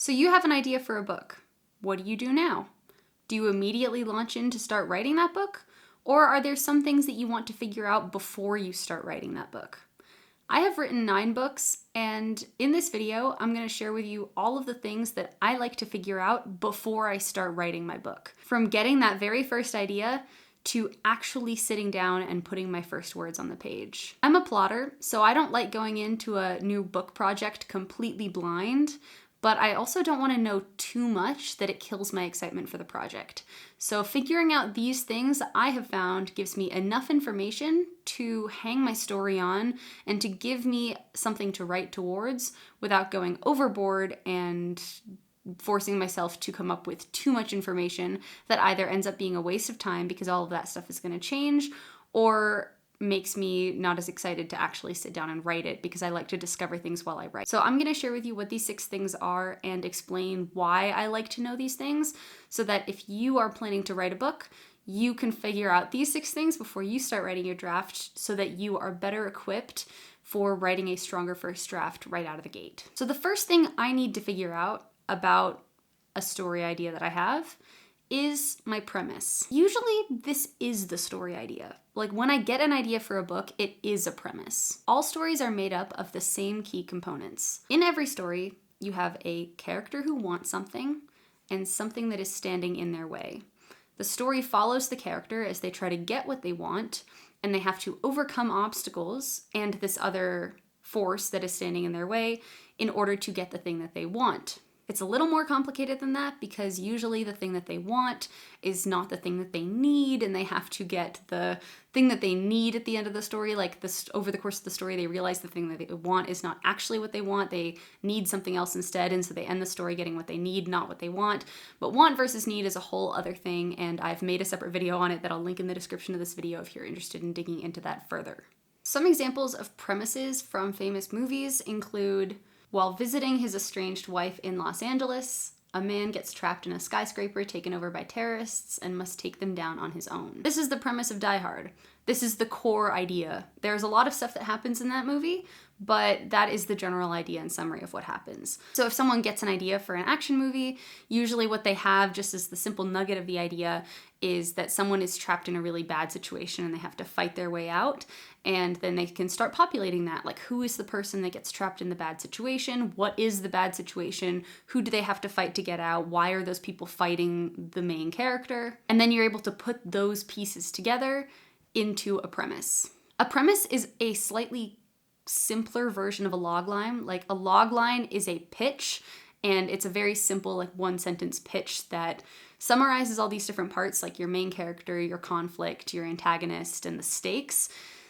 So you have an idea for a book. What do you do now? Do you immediately launch in to start writing that book? Or are there some things that you want to figure out before you start writing that book? I have written 9 books, and in this video, I'm going to share with you all of the things that I like to figure out before I start writing my book. From getting that very first idea to actually sitting down and putting my first words on the page. I'm a plotter, so I don't like going into a new book project completely blind, but I also don't want to know too much that it kills my excitement for the project. So figuring out these things I have found gives me enough information to hang my story on and to give me something to write towards without going overboard and forcing myself to come up with too much information that either ends up being a waste of time because all of that stuff is going to change, or makes me not as excited to actually sit down and write it because I like to discover things while I write. So I'm going to share with you what these 6 things are and explain why I like to know these things so that if you are planning to write a book, you can figure out these 6 things before you start writing your draft so that you are better equipped for writing a stronger first draft right out of the gate. So the first thing I need to figure out about a story idea that I have is my premise. Usually this is the story idea. Like when I get an idea for a book, it is a premise. All stories are made up of the same key components. In every story, you have a character who wants something and something that is standing in their way. The story follows the character as they try to get what they want, and they have to overcome obstacles and this other force that is standing in their way in order to get the thing that they want. It's a little more complicated than that because usually the thing that they want is not the thing that they need, and they have to get the thing that they need at the end of the story. Like this, over the course of the story, they realize the thing that they want is not actually what they want. They need something else instead, and so they end the story getting what they need, not what they want. But want versus need is a whole other thing, and I've made a separate video on it that I'll link in the description of this video if you're interested in digging into that further. Some examples of premises from famous movies include: while visiting his estranged wife in Los Angeles, a man gets trapped in a skyscraper taken over by terrorists and must take them down on his own. This is the premise of Die Hard. This is the core idea. There's a lot of stuff that happens in that movie, but that is the general idea and summary of what happens. So if someone gets an idea for an action movie, usually what they have, just as the simple nugget of the idea, is that someone is trapped in a really bad situation and they have to fight their way out. And then they can start populating that. Like, who is the person that gets trapped in the bad situation? What is the bad situation? Who do they have to fight to get out? Why are those people fighting the main character? And then you're able to put those pieces together into a premise. A premise is a slightly simpler version of a logline. Like, a logline is a pitch, and it's a very simple, like, 1-sentence pitch that summarizes all these different parts, like your main character, your conflict, your antagonist, and the stakes.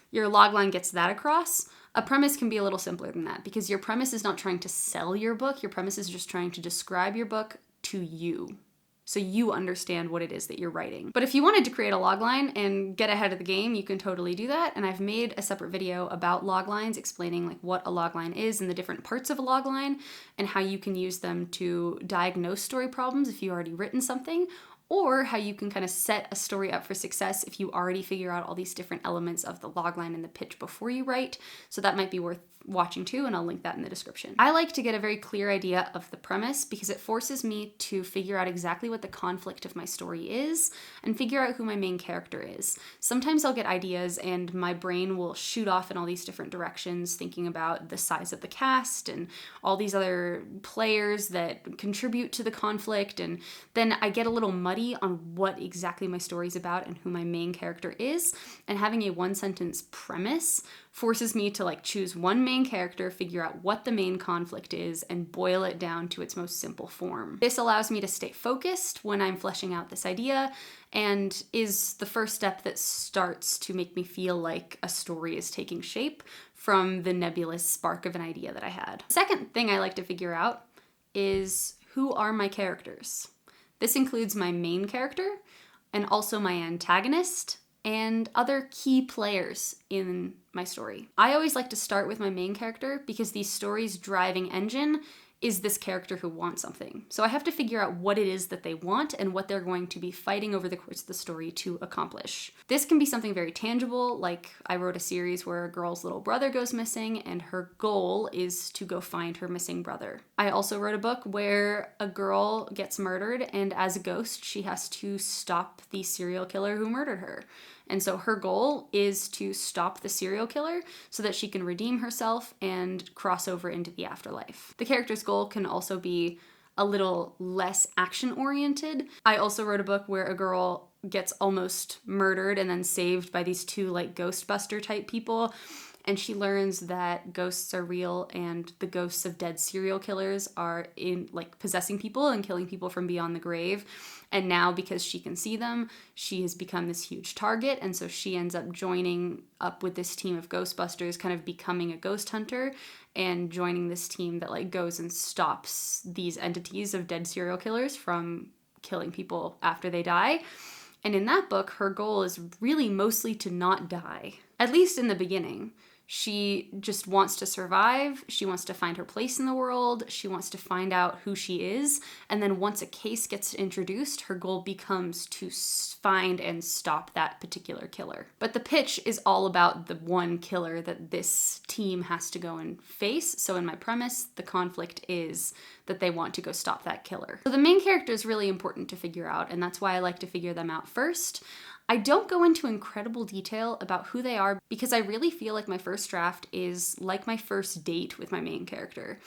Your logline gets that across. A premise can be a little simpler than that because your premise is not trying to sell your book. Your premise is just trying to describe your book to you, so you understand what it is that you're writing. But if you wanted to create a logline and get ahead of the game, you can totally do that. And I've made a separate video about loglines, explaining like what a logline is and the different parts of a logline and how you can use them to diagnose story problems if you've already written something, or how you can kind of set a story up for success if you already figure out all these different elements of the logline and the pitch before you write. So that might be worth watching too, and I'll link that in the description. I like to get a very clear idea of the premise because it forces me to figure out exactly what the conflict of my story is and figure out who my main character is. Sometimes I'll get ideas and my brain will shoot off in all these different directions, thinking about the size of the cast and all these other players that contribute to the conflict, and then I get a little muddy on what exactly my story is about and who my main character is, and having a 1-sentence premise forces me to like choose one main character, figure out what the main conflict is, and boil it down to its most simple form. This allows me to stay focused when I'm fleshing out this idea and is the first step that starts to make me feel like a story is taking shape from the nebulous spark of an idea that I had. The second thing I like to figure out is, who are my characters? This includes my main character and also my antagonist and other key players in my story. I always like to start with my main character because the story's driving engine is this character who wants something. So I have to figure out what it is that they want and what they're going to be fighting over the course of the story to accomplish. This can be something very tangible, like I wrote a series where a girl's little brother goes missing and her goal is to go find her missing brother. I also wrote a book where a girl gets murdered, and as a ghost, she has to stop the serial killer who murdered her. And so her goal is to stop the serial killer so that she can redeem herself and cross over into the afterlife. The character's goal can also be a little less action-oriented. I also wrote a book where a girl gets almost murdered and then saved by these two like Ghostbuster type people. And she learns that ghosts are real and the ghosts of dead serial killers are in like possessing people and killing people from beyond the grave. And now because she can see them, she has become this huge target. And so she ends up joining up with this team of Ghostbusters, kind of becoming a ghost hunter and joining this team that like goes and stops these entities of dead serial killers from killing people after they die. And in that book, her goal is really mostly to not die, at least in the beginning. She just wants to survive. She wants to find her place in the world. She wants to find out who she is. And then once a case gets introduced, her goal becomes to find and stop that particular killer. But the pitch is all about the one killer that this team has to go and face. So in my premise, the conflict is that they want to go stop that killer. So the main character is really important to figure out, and that's why I like to figure them out first. I don't go into incredible detail about who they are because I really feel like my first draft is like my first date with my main character.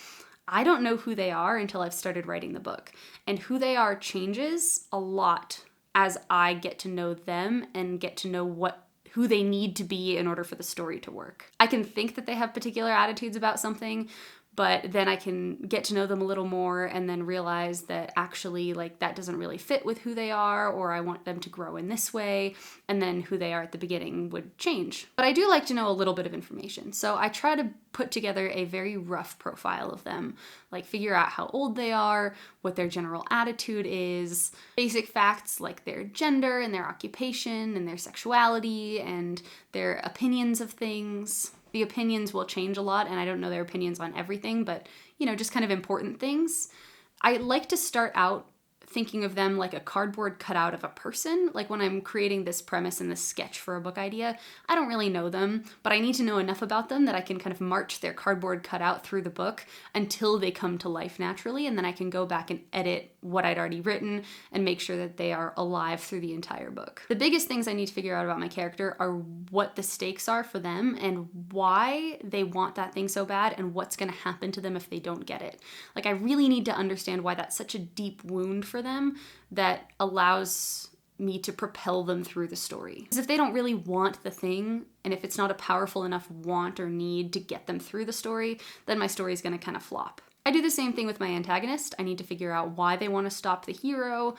I don't know who they are until I've started writing the book, and who they are changes a lot as I get to know them and get to know who they need to be in order for the story to work. I can think that they have particular attitudes about something, but then I can get to know them a little more and then realize that actually like that doesn't really fit with who they are, or I want them to grow in this way, and then who they are at the beginning would change. But I do like to know a little bit of information. So I try to put together a very rough profile of them, like figure out how old they are, what their general attitude is, basic facts like their gender and their occupation and their sexuality and their opinions of things. The opinions will change a lot, and I don't know their opinions on everything, but, just kind of important things. I like to start out thinking of them like a cardboard cutout of a person. Like when I'm creating this premise and this sketch for a book idea, I don't really know them, but I need to know enough about them that I can kind of march their cardboard cutout through the book until they come to life naturally, and then I can go back and edit what I'd already written and make sure that they are alive through the entire book. The biggest things I need to figure out about my character are what the stakes are for them and why they want that thing so bad and what's going to happen to them if they don't get it. Like I really need to understand why that's such a deep wound for them that allows me to propel them through the story. Because if they don't really want the thing, and if it's not a powerful enough want or need to get them through the story, then my story is going to kind of flop. I do the same thing with my antagonist. I need to figure out why they want to stop the hero,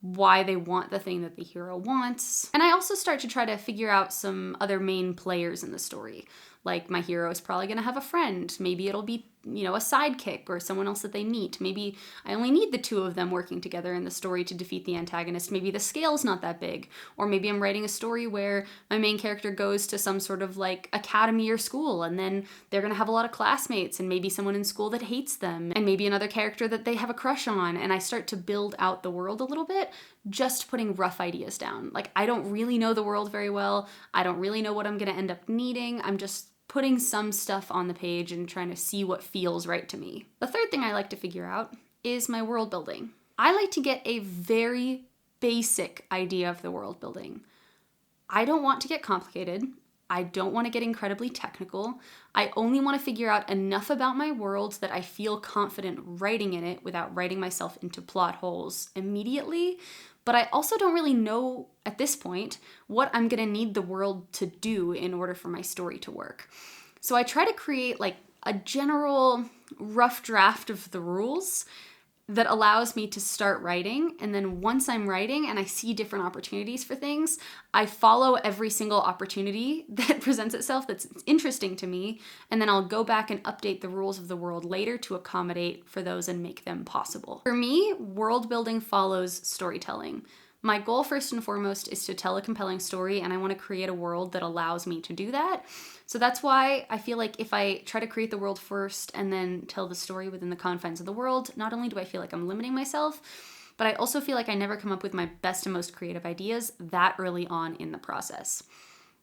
why they want the thing that the hero wants. And I also start to try to figure out some other main players in the story. Like my hero is probably going to have a friend. Maybe it'll be, a sidekick or someone else that they meet. Maybe I only need the two of them working together in the story to defeat the antagonist. Maybe the scale's not that big. Or maybe I'm writing a story where my main character goes to some sort of like academy or school, and then they're going to have a lot of classmates and maybe someone in school that hates them and maybe another character that they have a crush on. And I start to build out the world a little bit, just putting rough ideas down. Like I don't really know the world very well. I don't really know what I'm going to end up needing. I'm just putting some stuff on the page and trying to see what feels right to me. The third thing I like to figure out is my world building. I like to get a very basic idea of the world building. I don't want to get complicated. I don't want to get incredibly technical. I only want to figure out enough about my world that I feel confident writing in it without writing myself into plot holes immediately. But I also don't really know at this point what I'm going to need the world to do in order for my story to work. So I try to create like a general rough draft of the rules that allows me to start writing. And then once I'm writing and I see different opportunities for things, I follow every single opportunity that presents itself that's interesting to me. And then I'll go back and update the rules of the world later to accommodate for those and make them possible. For me, world building follows storytelling. My goal, first and foremost, is to tell a compelling story, and I want to create a world that allows me to do that. So that's why I feel like if I try to create the world first and then tell the story within the confines of the world, not only do I feel like I'm limiting myself, but I also feel like I never come up with my best and most creative ideas that early on in the process.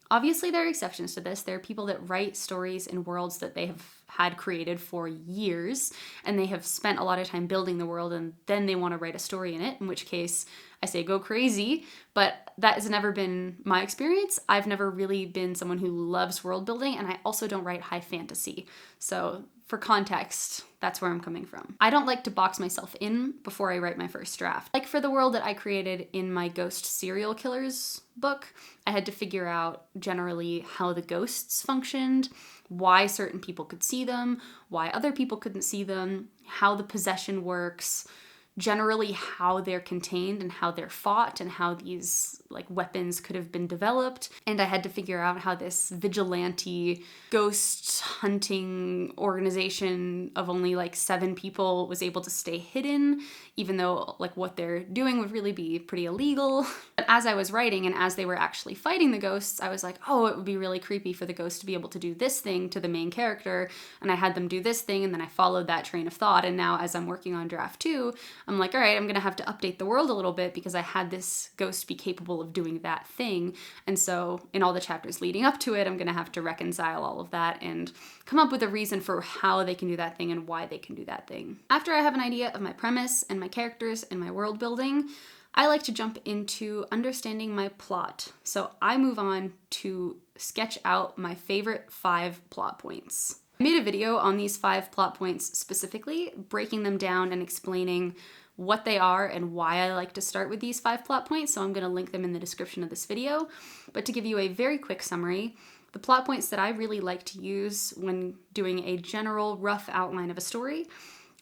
Obviously, there are exceptions to this. There are people that write stories in worlds that they have had created for years, and they have spent a lot of time building the world, and then they want to write a story in it, in which case I say go crazy, but that has never been my experience. I've never really been someone who loves world building, and I also don't write high fantasy. So for context, that's where I'm coming from. I don't like to box myself in before I write my first draft. Like for the world that I created in my ghost serial killers book, I had to figure out generally how the ghosts functioned, why certain people could see them, why other people couldn't see them, how the possession works, generally how they're contained and how they're fought and how these like weapons could have been developed. And I had to figure out how this vigilante ghost hunting organization of only like 7 people was able to stay hidden, even though like what they're doing would really be pretty illegal. But as I was writing and as they were actually fighting the ghosts, I was like, oh, it would be really creepy for the ghost to be able to do this thing to the main character. And I had them do this thing, and then I followed that train of thought. And now as I'm working on draft 2, I'm like, all right, I'm going to have to update the world a little bit because I had this ghost be capable of doing that thing. And so in all the chapters leading up to it, I'm going to have to reconcile all of that and come up with a reason for how they can do that thing and why they can do that thing. After I have an idea of my premise and my characters and my world building, I like to jump into understanding my plot. So I move on to sketch out my favorite 5 plot points. I made a video on these 5 plot points specifically, breaking them down and explaining what they are and why I like to start with these 5 plot points, so I'm going to link them in the description of this video. But to give you a very quick summary, the plot points that I really like to use when doing a general rough outline of a story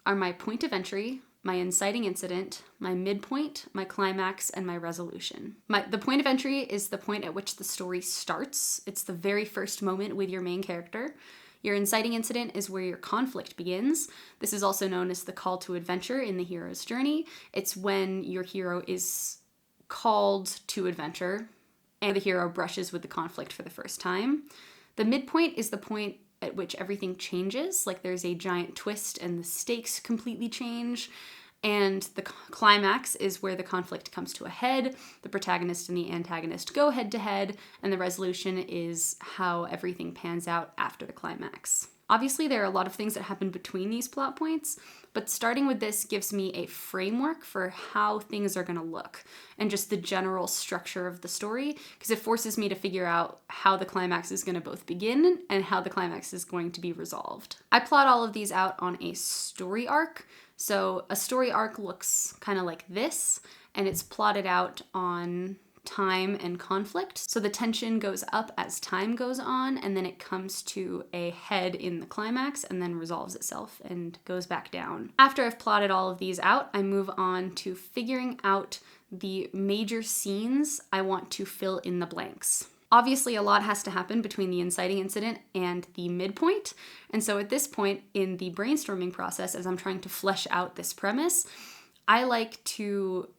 are my point of entry, my inciting incident, my midpoint, my climax, and my resolution. The point of entry is the point at which the story starts. It's the very first moment with your main character. Your inciting incident is where your conflict begins. This is also known as the call to adventure in the hero's journey. It's when your hero is called to adventure and the hero brushes with the conflict for the first time. The midpoint is the point at which everything changes, like there's a giant twist and the stakes completely change. And the climax is where the conflict comes to a head, the protagonist and the antagonist go head to head, and the resolution is how everything pans out after the climax. Obviously, there are a lot of things that happen between these plot points, but starting with this gives me a framework for how things are going to look and just the general structure of the story, because it forces me to figure out how the climax is going to both begin and how the climax is going to be resolved. I plot all of these out on a story arc. So a story arc looks kind of like this, and it's plotted out on time and conflict. So the tension goes up as time goes on, and then it comes to a head in the climax and then resolves itself and goes back down. After I've plotted all of these out, I move on to figuring out the major scenes I want to fill in the blanks. Obviously, a lot has to happen between the inciting incident and the midpoint. And so at this point in the brainstorming process, as I'm trying to flesh out this premise, I like to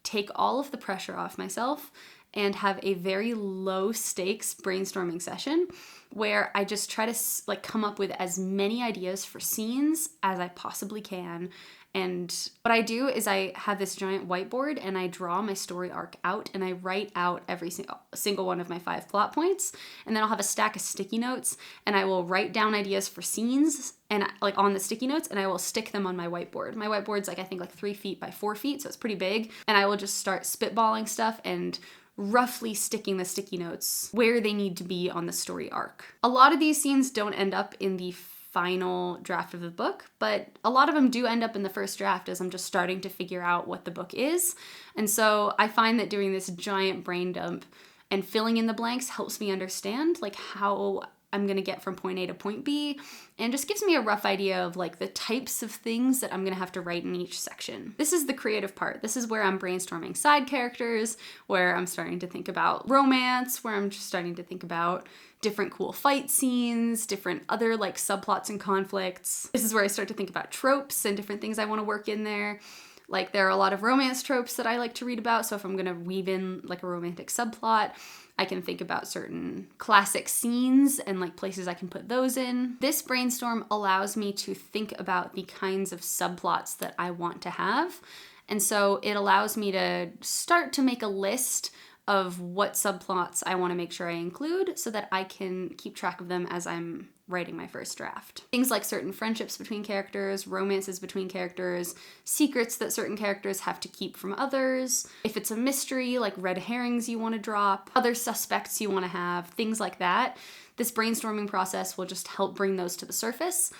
take all of the pressure off myself and have a very low stakes brainstorming session where I just try to come up with as many ideas for scenes as I possibly can. And what I do is I have this giant whiteboard and I draw my story arc out and I write out every single one of my 5 plot points. And then I'll have a stack of sticky notes and I will write down ideas for scenes and on the sticky notes, and I will stick them on my whiteboard. My whiteboard's I think 3 feet by 4 feet, so it's pretty big. And I will just start spitballing stuff and roughly sticking the sticky notes where they need to be on the story arc. A lot of these scenes don't end up in the final draft of the book, but a lot of them do end up in the first draft as I'm just starting to figure out what the book is. And so I find that doing this giant brain dump and filling in the blanks helps me understand how I'm going to get from point A to point B, and just gives me a rough idea of the types of things that I'm going to have to write in each section. This is the creative part. This is where I'm brainstorming side characters, where I'm starting to think about romance, where I'm just starting to think about different cool fight scenes, different other subplots and conflicts. This is where I start to think about tropes and different things I want to work in there. Like, there are a lot of romance tropes that I like to read about, so if I'm gonna weave in like a romantic subplot, I can think about certain classic scenes and like places I can put those in. This brainstorm allows me to think about the kinds of subplots that I want to have. And so it allows me to start to make a list of what subplots I want to make sure I include so that I can keep track of them as I'm writing my first draft. Things like certain friendships between characters, romances between characters, secrets that certain characters have to keep from others, if it's a mystery, like red herrings you want to drop, other suspects you want to have, things like that. This brainstorming process will just help bring those to the surface,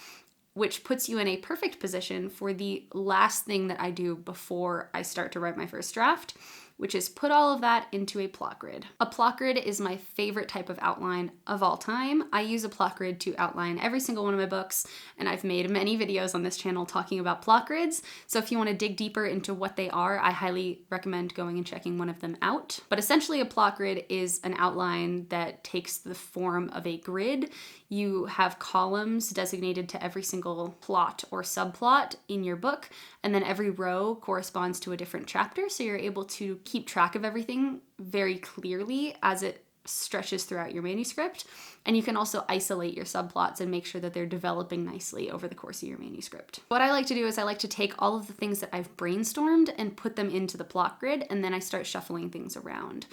which puts you in a perfect position for the last thing that I do before I start to write my first draft, which is put all of that into a plot grid. A plot grid is my favorite type of outline of all time. I use a plot grid to outline every single one of my books, and I've made many videos on this channel talking about plot grids, so if you want to dig deeper into what they are, I highly recommend going and checking one of them out. But essentially a plot grid is an outline that takes the form of a grid. You have columns designated to every single plot or subplot in your book, and then every row corresponds to a different chapter, so you're able to keep track of everything very clearly as it stretches throughout your manuscript. And you can also isolate your subplots and make sure that they're developing nicely over the course of your manuscript. What I like to do is I like to take all of the things that I've brainstormed and put them into the plot grid, and then I start shuffling things around.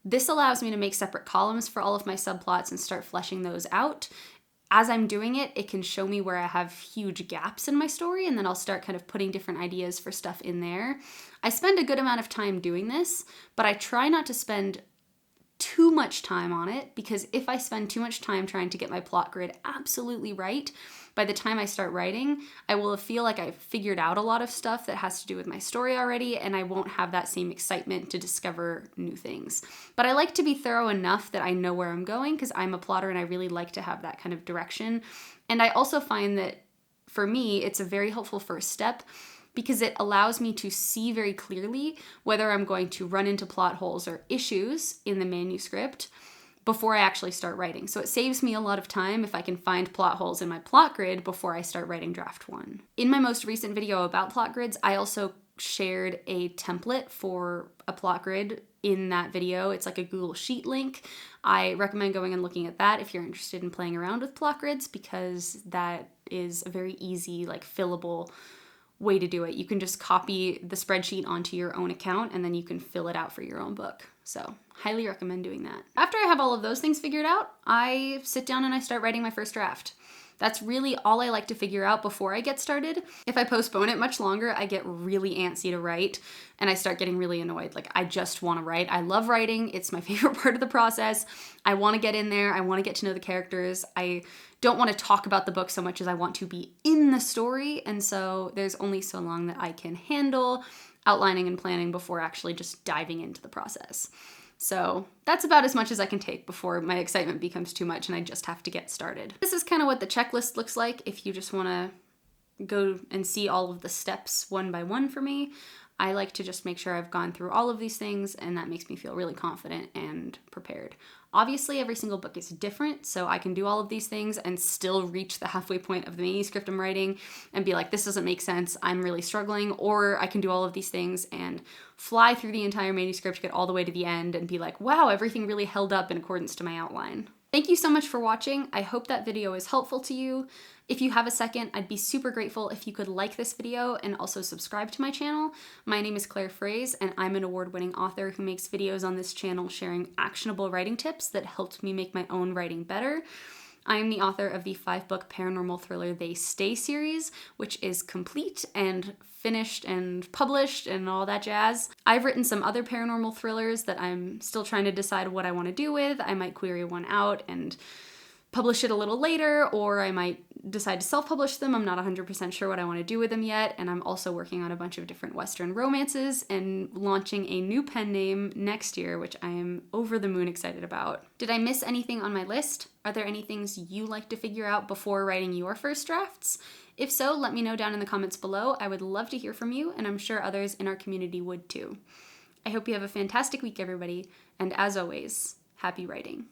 This allows me to make separate columns for all of my subplots and start fleshing those out. As I'm doing it, it can show me where I have huge gaps in my story, and then I'll start kind of putting different ideas for stuff in there. I spend a good amount of time doing this, but I try not to spend too much time on it, because if I spend too much time trying to get my plot grid absolutely right, by the time I start writing, I will feel like I've figured out a lot of stuff that has to do with my story already, and I won't have that same excitement to discover new things. But I like to be thorough enough that I know where I'm going, because I'm a plotter and I really like to have that kind of direction. And I also find that for me, it's a very helpful first step, because it allows me to see very clearly whether I'm going to run into plot holes or issues in the manuscript before I actually start writing. So it saves me a lot of time if I can find plot holes in my plot grid before I start writing draft one. In my most recent video about plot grids, I also shared a template for a plot grid in that video. It's like a Google Sheet link. I recommend going and looking at that if you're interested in playing around with plot grids, because that is a very easy, like, fillable way to do it. You can just copy the spreadsheet onto your own account and then you can fill it out for your own book. So highly recommend doing that. After I have all of those things figured out, I sit down and I start writing my first draft. That's really all I like to figure out before I get started. If I postpone it much longer, I get really antsy to write and I start getting really annoyed. Like, I just want to write. I love writing. It's my favorite part of the process. I want to get in there. I want to get to know the characters. I don't want to talk about the book so much as I want to be in the story. And so there's only so long that I can handle outlining and planning before actually just diving into the process. So that's about as much as I can take before my excitement becomes too much and I just have to get started. This is kind of what the checklist looks like if you just want to go and see all of the steps one by one for me. I like to just make sure I've gone through all of these things, and that makes me feel really confident and prepared. Obviously, every single book is different, so I can do all of these things and still reach the halfway point of the manuscript I'm writing and be like, this doesn't make sense, I'm really struggling, or I can do all of these things and fly through the entire manuscript, get all the way to the end, and be like, wow, everything really held up in accordance to my outline. Thank you so much for watching. I hope that video is helpful to you. If you have a second, I'd be super grateful if you could like this video and also subscribe to my channel. My name is Claire Fraze, and I'm an award-winning author who makes videos on this channel sharing actionable writing tips that helped me make my own writing better. I am the author of the 5-book paranormal thriller They Stay series, which is complete and finished and published and all that jazz. I've written some other paranormal thrillers that I'm still trying to decide what I want to do with. I might query one out and publish it a little later, or I might decide to self-publish them. I'm not 100% sure what I want to do with them yet, and I'm also working on a bunch of different Western romances and launching a new pen name next year, which I am over the moon excited about. Did I miss anything on my list? Are there any things you like to figure out before writing your first drafts? If so, let me know down in the comments below. I would love to hear from you, and I'm sure others in our community would too. I hope you have a fantastic week, everybody, and as always, happy writing.